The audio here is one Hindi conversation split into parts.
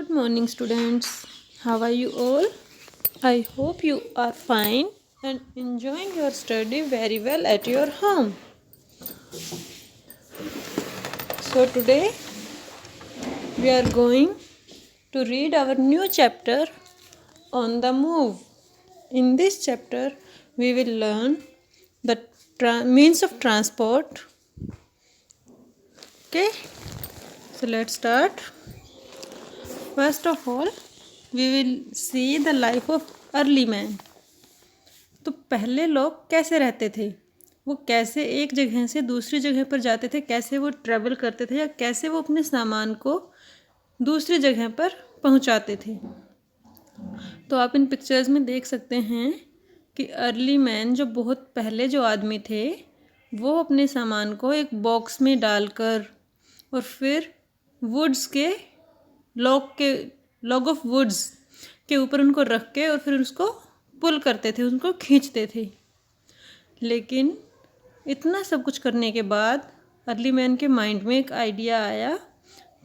Good morning, students. How are you all? I hope you are fine and enjoying your study very well at your home. So, today we are going to read our new chapter on the move. In this chapter, we will learn the means of transport. Okay, so let's start. First of all, we will see the life of early man. तो पहले लोग कैसे रहते थे, वो कैसे एक जगह से दूसरी जगह पर जाते थे, कैसे वो ट्रैवल करते थे या कैसे वो अपने सामान को दूसरी जगह पर पहुंचाते थे। तो आप इन पिक्चर्स में देख सकते हैं कि अर्ली मैन जो बहुत पहले जो आदमी थे वो अपने सामान को एक बॉक्स में डालकर और फिर वुड्स के लॉग ऑफ वुड्स के ऊपर उनको रख के और फिर उसको पुल करते थे, उनको खींचते थे। लेकिन इतना सब कुछ करने के बाद अर्ली मैन के माइंड में एक आइडिया आया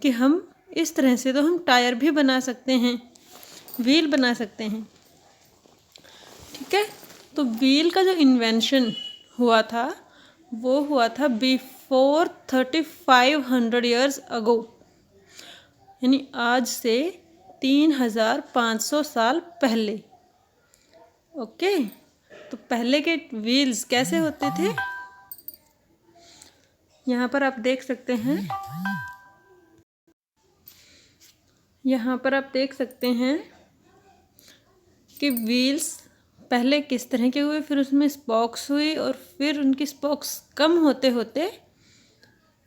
कि हम इस तरह से तो हम टायर भी बना सकते हैं, व्हील बना सकते हैं। ठीक है, तो व्हील का जो इन्वेंशन हुआ था वो हुआ था बिफोर 3500 ईयर्स अगो, यानी आज से 3500 साल पहले। ओके, तो पहले के व्हील्स कैसे होते थे यहाँ पर आप देख सकते हैं। यहाँ पर आप देख सकते हैं कि व्हील्स पहले किस तरह के हुए, फिर उसमें स्पोक्स हुई और फिर उनकी स्पोक्स कम होते होते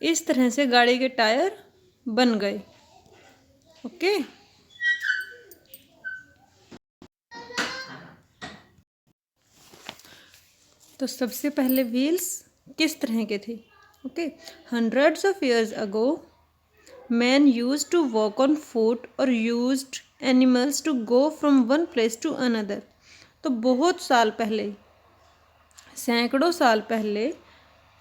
इस तरह से गाड़ी के टायर बन गए। ओके, तो सबसे पहले व्हील्स किस तरह के थे। Okay, hundreds of years ago man used to walk on foot और used animals to go from one place to another. तो बहुत साल पहले, सैकड़ों साल पहले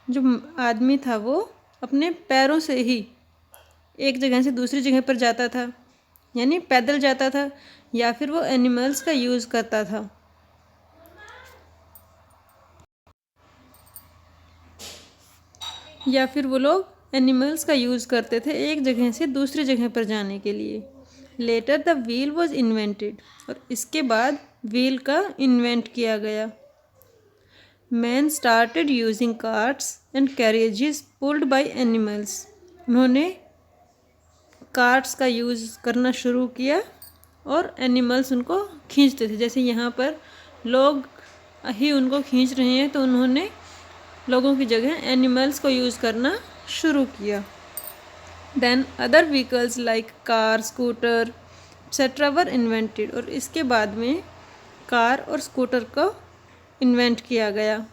जो आदमी था वो अपने पैरों से ही एक जगह से दूसरी जगह पर जाता था, यानी पैदल जाता था, या फिर वो एनिमल्स का यूज़ करता था। या फिर वो लोग एनिमल्स का यूज़ करते थे एक जगह से दूसरी जगह पर जाने के लिए। Later the wheel was invented, और इसके बाद व्हील का इन्वेंट किया गया। Man started using carts and carriages pulled by animals. उन्होंने कार्ट्स का यूज़ करना शुरू किया और एनिमल्स उनको खींचते थे। जैसे यहाँ पर लोग ही उनको खींच रहे हैं, तो उन्होंने लोगों की जगह एनिमल्स को यूज़ करना शुरू किया। Then other vehicles like car, scooter etcetera were invented, और इसके बाद में कार और स्कूटर को इन्वेंट किया गया।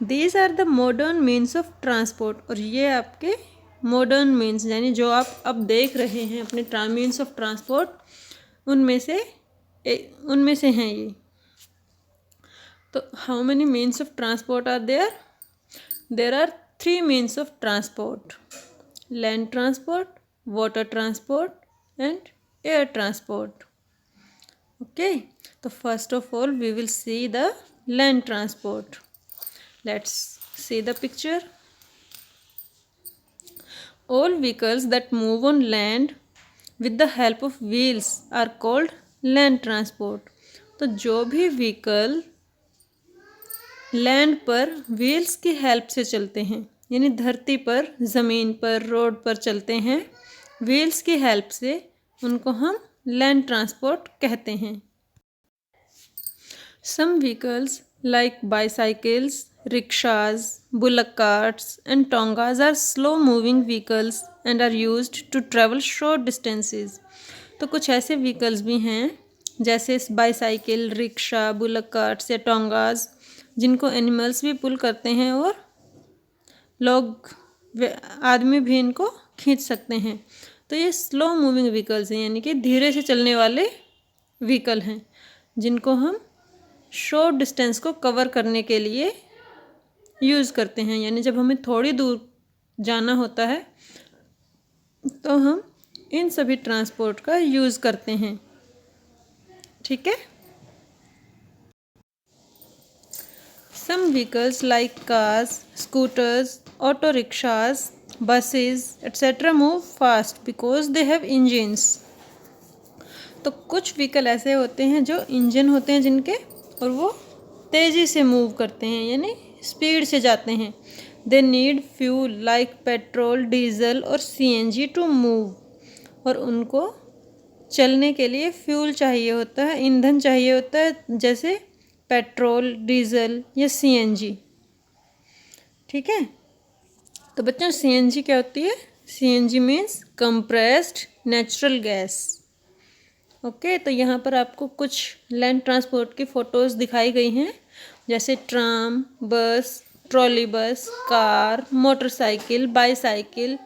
These are the modern means of transport, और ये आपके मॉडर्न मीन्स यानी जो आप अब देख रहे हैं अपने मीन्स ऑफ ट्रांसपोर्ट, उनमें से हैं ये। तो how many means of transport are there? There are 3 means of transport: land transport, water transport and air transport. Okay, so first of all we will see the land transport. Let's see the picture. All vehicles that move on land with the help of wheels are called land transport. तो जो भी व्हीकल लैंड पर व्हील्स की हेल्प से चलते हैं, यानी धरती पर, ज़मीन पर, रोड पर चलते हैं व्हील्स की हेल्प से, उनको हम लैंड ट्रांसपोर्ट कहते हैं। Some vehicles like bicycles, rickshaws, bullock carts and tongas are slow moving vehicles and are used to travel short distances. तो कुछ ऐसे व्हीकल्स भी हैं जैसे बाईसाइकिल, रिक्शा, बुलक कार्ट्स या टोंगाज, जिनको एनिमल्स भी पुल करते हैं और लोग, आदमी भी इनको खींच सकते हैं। तो ये स्लो मूविंग व्हीकल्स हैं, यानी कि धीरे से चलने वाले व्हीकल हैं, जिनको हम शॉर्ट डिस्टेंस को कवर करने के लिए यूज़ करते हैं। यानी जब हमें थोड़ी दूर जाना होता है तो हम इन सभी ट्रांसपोर्ट का यूज़ करते हैं। ठीक है। Some vehicles like cars, scooters, auto rickshaws, buses etc. Move fast because they have engines. तो कुछ व्हीकल ऐसे होते हैं जो इंजन होते हैं जिनके, और वो तेज़ी से मूव करते हैं, यानी स्पीड से जाते हैं। They need fuel like petrol, diesel और सीएनजी टू मूव। और उनको चलने के लिए फ्यूल चाहिए होता है, ईंधन चाहिए होता है, जैसे पेट्रोल, डीजल या सीएनजी। ठीक है। तो बच्चों सीएनजी क्या होती है? CNG means compressed natural gas. Okay, तो यहाँ पर आपको कुछ लैंड ट्रांसपोर्ट की फ़ोटोज़ दिखाई गई हैं, जैसे ट्राम, बस, ट्रॉली बस, कार, मोटरसाइकिल, बाईसाइकिल।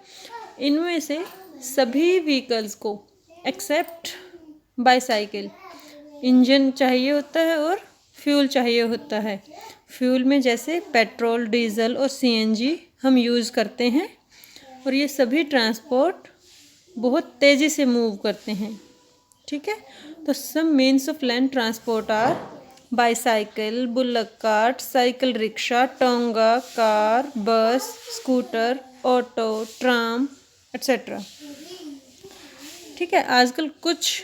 इनमें से सभी व्हीकल्स को एक्सेप्ट बाईसाइकिल इंजन चाहिए होता है और फ्यूल चाहिए होता है। फ्यूल में जैसे पेट्रोल, डीजल और सीएनजी हम यूज़ करते हैं, और ये सभी ट्रांसपोर्ट बहुत तेज़ी से मूव करते हैं। ठीक है। तो some means of land transport are bicycle, bullock cart, cycle rickshaw, tonga, car, bus, scooter, auto, tram etcetera. ठीक है। आजकल कुछ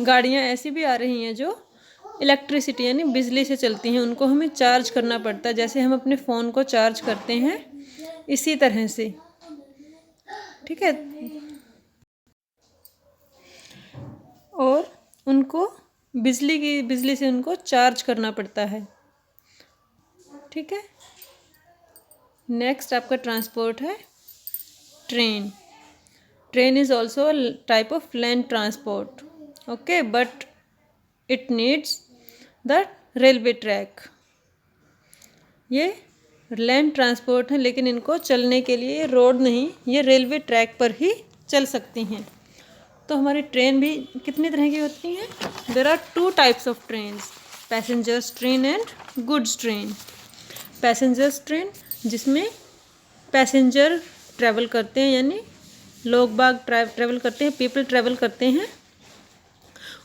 गाड़ियाँ ऐसी भी आ रही हैं जो इलेक्ट्रिसिटी यानी बिजली से चलती हैं, उनको हमें चार्ज करना पड़ता है, जैसे हम अपने फ़ोन को चार्ज करते हैं इसी तरह से। ठीक है। और उनको बिजली से उनको चार्ज करना पड़ता है। ठीक है। नेक्स्ट आपका ट्रांसपोर्ट है train. Train is also a type of land transport. Okay, but it needs the railway track. ये लैंड ट्रांसपोर्ट है, लेकिन इनको चलने के लिए रोड नहीं, ये रेलवे ट्रैक पर ही चल सकती हैं। तो हमारी ट्रेन भी कितनी तरह की होती हैं? There are 2 types of trains, passengers train and goods train. Passengers train जिसमें पैसेंजर ट्रैवल करते हैं, यानी लोग बाग ट्रैवल करते हैं, पीपल ट्रैवल करते हैं।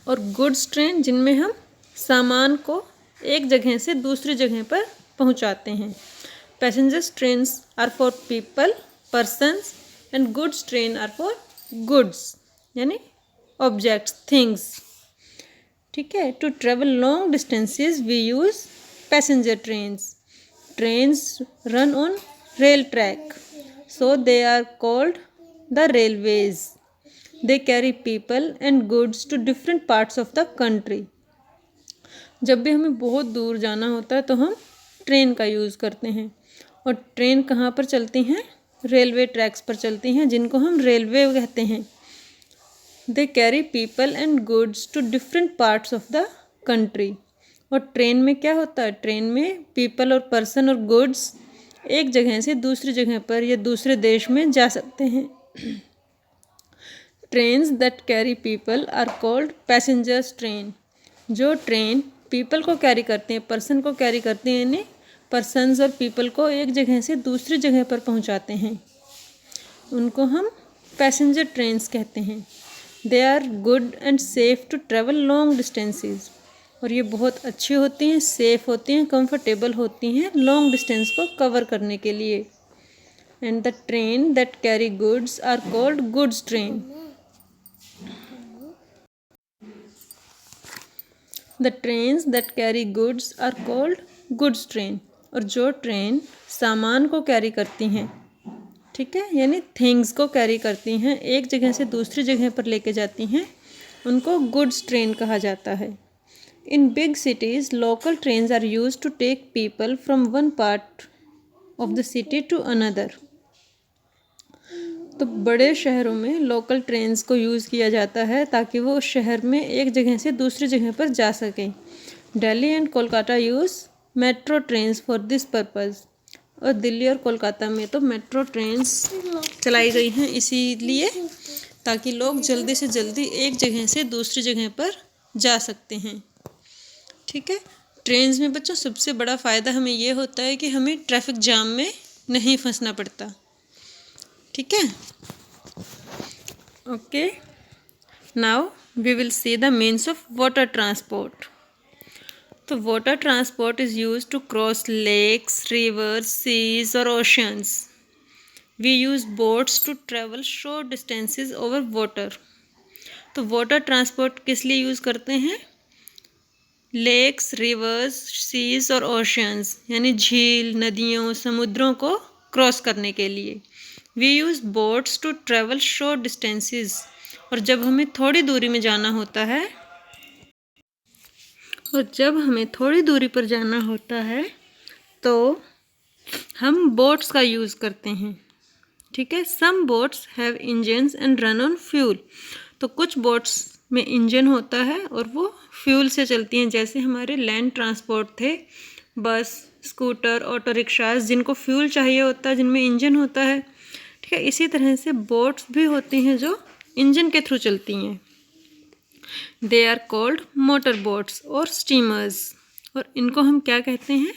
और गुड्स ट्रेन जिनमें हम सामान को एक जगह से दूसरी जगह पर पहुंचाते हैं। Passengers trains are for people, persons, and goods train are for goods यानी ऑब्जेक्ट्स, थिंग्स। ठीक है। To travel long distances we use passenger trains. Trains run on rail track, so they are called the railways. They carry people and goods to different parts of the country. जब भी हमें बहुत दूर जाना होता है तो हम ट्रेन का यूज़ करते हैं। और ट्रेन कहाँ पर चलती हैं? रेलवे ट्रैक्स पर चलती हैं, जिनको हम रेलवे कहते हैं। They carry people and goods to different parts of the country. और ट्रेन में क्या होता है? ट्रेन में पीपल और पर्सन और गुड्स एक जगह से दूसरी जगह पर या दूसरे देश में जा सकते हैं। Trains that carry people are called passengers train. जो ट्रेन पीपल को कैरी करते हैं, पर्सन को कैरी करते हैं, यानी पर्सन्स और पीपल को एक जगह से दूसरी जगह पर पहुंचाते हैं, उनको हम पैसेंजर ट्रेन्स कहते हैं। They are good and safe to travel long distances. और ये बहुत अच्छी होती हैं, सेफ़ होती हैं, कंफर्टेबल होती हैं लॉन्ग डिस्टेंस को कवर करने के लिए। And the train that carry goods are called goods train. The trains that carry goods are called goods train. और जो ट्रेन सामान को कैरी करती हैं, ठीक है, यानी थिंग्स को कैरी करती हैं, एक जगह से दूसरी जगह पर लेके जाती हैं, उनको गुड्स ट्रेन कहा जाता है। In big cities local trains are used to take people from one part of the city to another. तो बड़े शहरों में लोकल ट्रेन्स को यूज़ किया जाता है ताकि वो शहर में एक जगह से दूसरी जगह पर जा सकें। Delhi and Kolkata use metro trains for this purpose. और दिल्ली और कोलकाता में तो मेट्रो ट्रेन्स चलाई गई हैं इसीलिए ताकि लोग जल्दी से जल्दी एक जगह से दूसरी जगह पर जा सकते हैं। ठीक है। ट्रेन्स में बच्चों सबसे बड़ा फ़ायदा हमें ये होता है कि हमें ट्रैफिक जाम में नहीं फंसना पड़ता। ठीक है। Okay. Now we will see the means of water transport. तो water transport is use to cross lakes, rivers, seas और oceans. We use boats to travel short distances over water. तो वाटर ट्रांसपोर्ट किस लिए यूज़ करते हैं? लेक्स, रिवर्स, सीज और ओशंस यानी झील, नदियों, समुद्रों को क्रॉस करने के लिए। We use boats to travel short distances. और जब हमें थोड़ी दूरी में जाना होता है तो हम बोट्स का यूज़ करते हैं। ठीक है। Some boats have engines and run on fuel. तो कुछ बोट्स में इंजन होता है और वो फ्यूल से चलती हैं, जैसे हमारे लैंड ट्रांसपोर्ट थे, बस, स्कूटर, ऑटो रिक्शाज, जिनको फ्यूल चाहिए होता है, जिनमें इंजन होता है। ठीक है। इसी तरह से बोट्स भी होती हैं जो इंजन के थ्रू चलती हैं। They are called motor boats और स्टीमर्स। और इनको हम क्या कहते हैं?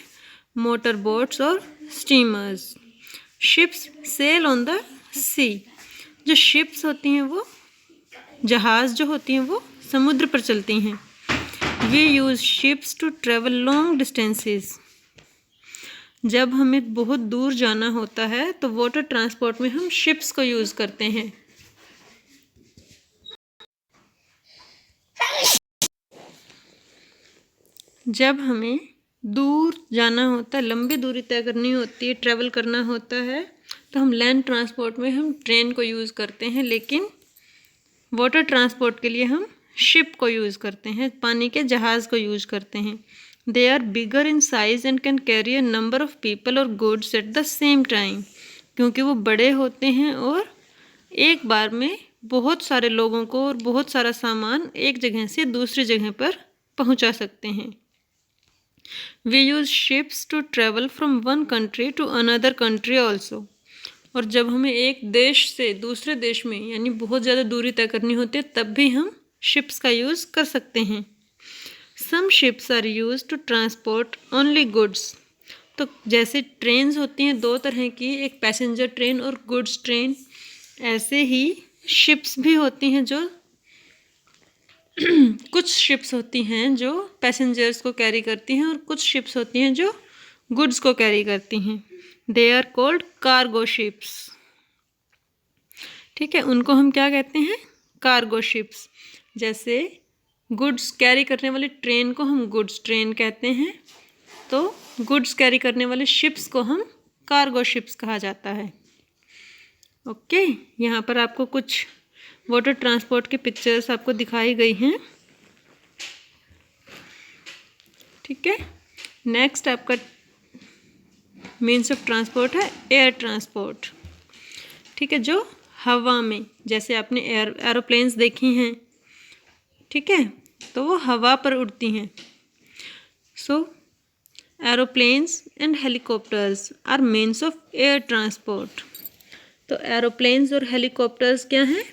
मोटर बोट्स और steamers. Ships sail on the sea. जो शिप्स होती हैं वो, जहाज़ जो होती हैं वो समुद्र पर चलती हैं। We use ships to travel long distances. जब हमें बहुत दूर जाना होता है तो वाटर ट्रांसपोर्ट में हम शिप्स को यूज़ करते हैं। जब हमें दूर जाना होता है, लंबी दूरी तय करनी होती है, ट्रैवल करना होता है, तो हम लैंड ट्रांसपोर्ट में हम ट्रेन को यूज़ करते हैं, लेकिन वाटर ट्रांसपोर्ट के लिए हम शिप को यूज़ करते हैं, पानी के जहाज़ को यूज़ करते हैं। They are bigger in size and can carry a number of people और goods at the same time. क्योंकि वो बड़े होते हैं और एक बार में बहुत सारे लोगों को और बहुत सारा सामान एक जगह से दूसरी जगह पर पहुंचा सकते हैं। We use ships to travel from one country to another country also. और जब हमें एक देश से दूसरे देश में यानी बहुत ज़्यादा दूरी तय करनी होती है, तब भी हम शिप्स का यूज़ कर सकते हैं। Some ships are use to transport only goods. तो जैसे ट्रेन्स होती हैं दो तरह की, एक पैसेंजर ट्रेन और गुड्स ट्रेन, ऐसे ही शिप्स भी होती हैं जो कुछ शिप्स होती हैं जो पैसेंजर्स को कैरी करती हैं और कुछ शिप्स होती हैं जो गुड्स को कैरी करती हैं। They are called cargo ships. ठीक है। उनको हम क्या कहते हैं? Cargo ships. जैसे गुड्स कैरी करने वाली ट्रेन को हम गुड्स ट्रेन कहते हैं, तो गुड्स कैरी करने वाले शिप्स को हम कार्गो शिप्स कहा जाता है। ओके। यहाँ पर आपको कुछ वाटर ट्रांसपोर्ट की पिक्चर्स आपको दिखाई गई हैं। ठीक है। नेक्स्ट आपका मीन्स ऑफ ट्रांसपोर्ट है एयर ट्रांसपोर्ट। ठीक है। जो हवा में, जैसे आपने एरोप्लेन्स देखी हैं, ठीक है, तो वो हवा पर उड़ती हैं। So aeroplanes and helicopters are means of air transport. तो एरोप्लेन्स और हेलीकॉप्टर्स क्या हैं?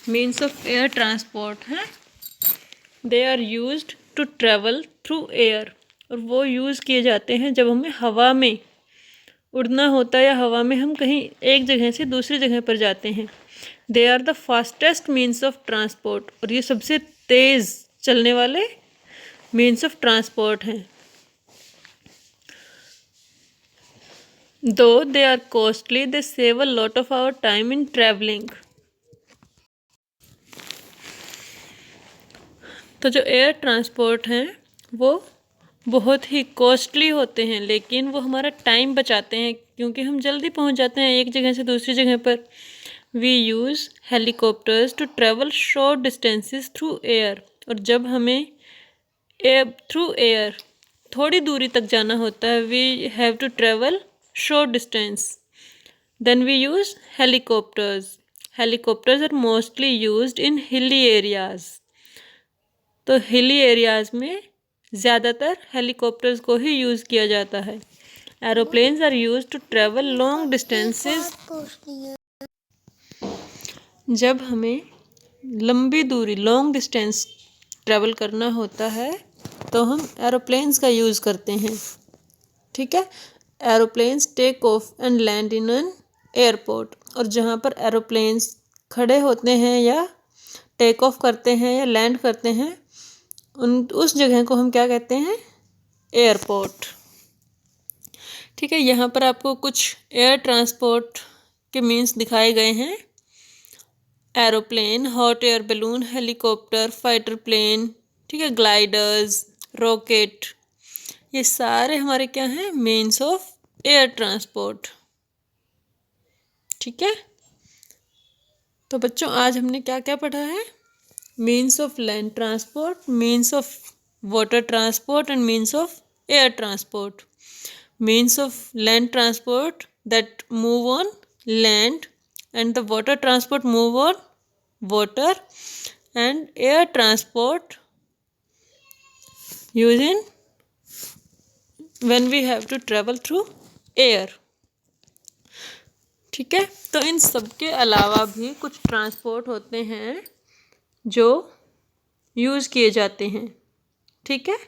मीन्स ऑफ एयर ट्रांसपोर्ट हैं। They are used to travel through air. और वो यूज़ किए जाते हैं जब हमें हवा में उड़ना होता है या हवा में हम कहीं एक जगह से दूसरी जगह पर जाते हैं। They are the fastest means of transport. और ये सबसे तेज़ चलने वाले मीन्स ऑफ ट्रांसपोर्ट हैं। Though they are costly, they save a lot of our time in travelling. तो जो एयर ट्रांसपोर्ट हैं वो बहुत ही कॉस्टली होते हैं, लेकिन वो हमारा टाइम बचाते हैं क्योंकि हम जल्दी पहुंच जाते हैं एक जगह से दूसरी जगह पर। We use helicopters to travel short distances through air. और जब हमें थ्रू एयर थोड़ी दूरी तक जाना होता है, we have to travel short distance, then we use helicopters. Helicopters are mostly used in hilly areas. तो हिली एरियाज में ज़्यादातर हेलीकॉप्टर्स को ही यूज़ किया जाता है। Aeroplanes are use to travel long distances. जब हमें लंबी दूरी लॉन्ग डिस्टेंस ट्रेवल करना होता है तो हम एरोप्लेन्स का यूज़ करते हैं। ठीक है। Aeroplanes take off and land in an airport. और जहाँ पर एरोप्लेन्स खड़े होते हैं या टेक ऑफ करते हैं या लैंड करते हैं उस जगह को हम क्या कहते हैं? एयरपोर्ट। ठीक है, यहाँ पर आपको कुछ एयर ट्रांसपोर्ट के मीन्स दिखाए गए हैं। Aeroplane, hot air balloon, helicopter, fighter plane, ठीक है, ग्लाइडर्स, रॉकेट, ये सारे हमारे क्या हैं? Means of air transport. ठीक है, तो बच्चों आज हमने क्या क्या पढ़ा है? Means of land transport, means of water transport and means of air transport. Means of land transport that move on land and the water transport move on water, and air transport using when we have to travel through air। ठीक है, तो इन सब के अलावा भी कुछ ट्रांसपोर्ट होते हैं जो यूज़ किए जाते हैं। ठीक है,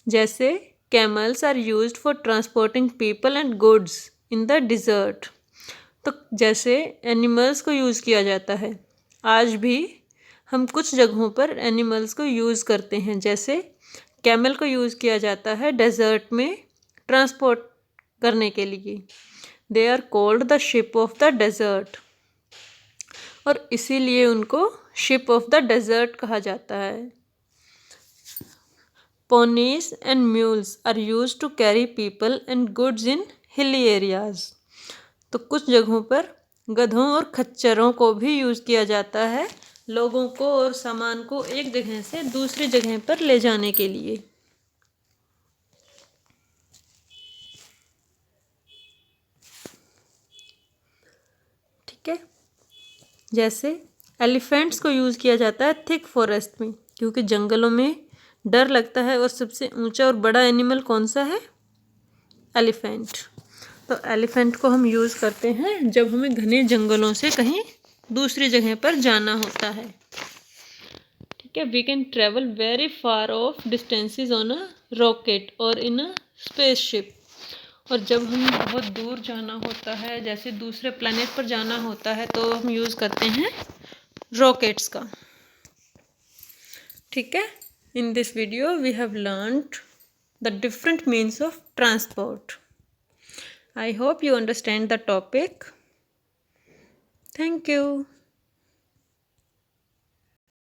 जैसे camels are used for transporting people and goods in the desert. तो जैसे एनिमल्स को यूज़ किया जाता है, आज भी हम कुछ जगहों पर एनिमल्स को यूज़ करते हैं। जैसे कैमल को यूज़ किया जाता है डेजर्ट में ट्रांसपोर्ट करने के लिए। They are called the ship of the desert, और इसीलिए उनको शिप ऑफ द डेजर्ट कहा जाता है। Ponies and mules are used to carry people and goods in hilly areas. तो कुछ जगहों पर गधों और खच्चरों को भी यूज़ किया जाता है लोगों को और सामान को एक जगह से दूसरी जगह पर ले जाने के लिए। ठीक है, जैसे एलिफेंट्स को यूज़ किया जाता है थिक फॉरेस्ट में, क्योंकि जंगलों में डर लगता है। और सबसे ऊंचा और बड़ा एनिमल कौन सा है? एलिफेंट। तो एलिफेंट को हम यूज़ करते हैं जब हमें घने जंगलों से कहीं दूसरी जगह पर जाना होता है। ठीक है, we can travel very far of distances on a rocket और इन अ स्पेसशिप। और जब हमें बहुत दूर जाना होता है, जैसे दूसरे प्लैनेट पर जाना होता है, तो हम यूज़ करते हैं रॉकेट्स का। ठीक है, in this video we have learned the different means of transport. I hope you understand the topic. Thank you.